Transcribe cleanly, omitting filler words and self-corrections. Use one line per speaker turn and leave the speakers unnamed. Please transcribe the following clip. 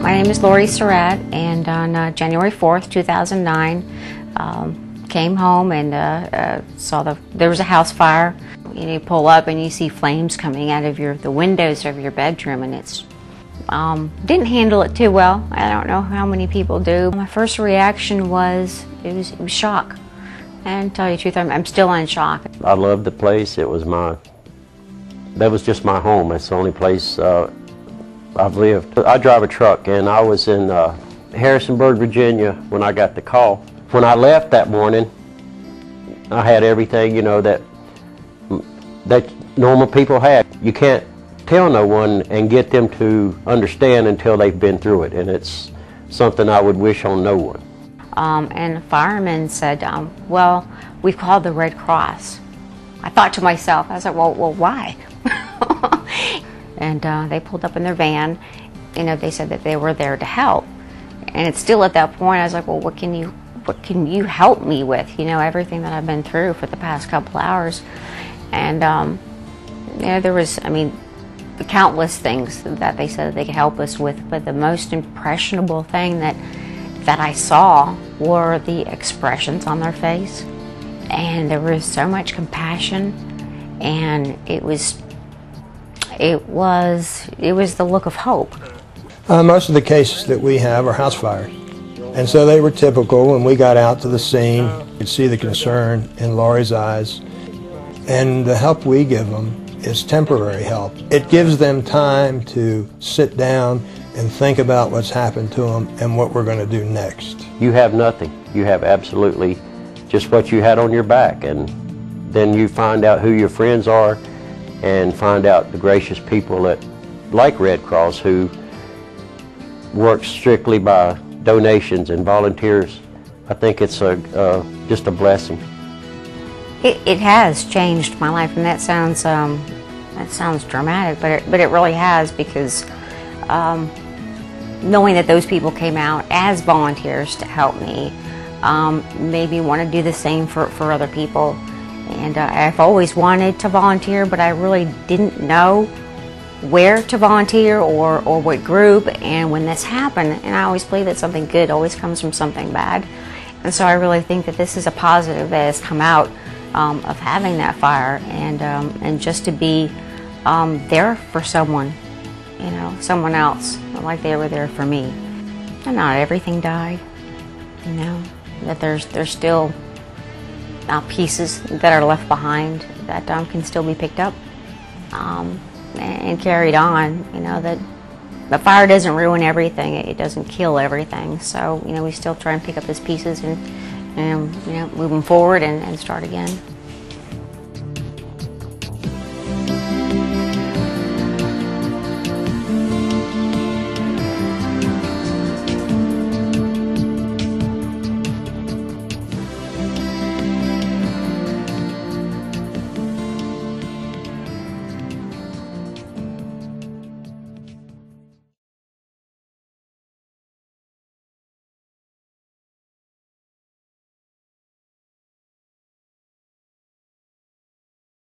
My name is Surratt, and on January 4th, 2009, came home and saw there was a house fire. You pull up and you see flames coming out of the windows of your bedroom, and it's didn't handle it too well. I don't know how many people do. My first reaction was it was shock, and to tell you the truth, I'm still in shock.
I loved the place. That was just my home. It's the only place I've lived. I drive a truck, and I was in Harrisonburg, Virginia when I got the call. When I left that morning, I had everything, you know, that normal people have. You can't tell no one and get them to understand until they've been through it, and it's something I would wish on no one.
And the fireman said, well, we've called the Red Cross. I thought to myself, I was like, well why? And they pulled up in their van. You know, they said that they were there to help. And it's still at that point, I was like, well, what can you help me with? You know, everything that I've been through for the past couple hours. And you know, there was, I mean, the countless things that they said they could help us with, but the most impressionable thing that I saw were the expressions on their face. And there was so much compassion, and it was the look of hope.
Most of the cases that we have are house fires, and so they were typical. When we got out to the scene, you could see the concern in Laurie's eyes, and the help we give them is temporary help. It gives them time to sit down and think about what's happened to them and what we're going to do next.
You have nothing. You have absolutely just what you had on your back, and then you find out who your friends are and find out the gracious people that, like Red Cross, who works strictly by donations and volunteers. I think it's just a blessing.
It has changed my life, and that sounds dramatic, but it really has, because knowing that those people came out as volunteers to help me made me want to do the same for other people. And I've always wanted to volunteer, but I really didn't know where to volunteer or what group. And when this happened, and I always believe that something good always comes from something bad, and so I really think that this is a positive that has come out of having that fire, and just to be there for someone, you know, someone else, like they were there for me. And not everything died, you know, that there's still pieces that are left behind that can still be picked up and carried on. You know, that the fire doesn't ruin everything, it doesn't kill everything. So, you know, we still try and pick up those pieces and you know, moving forward and start again.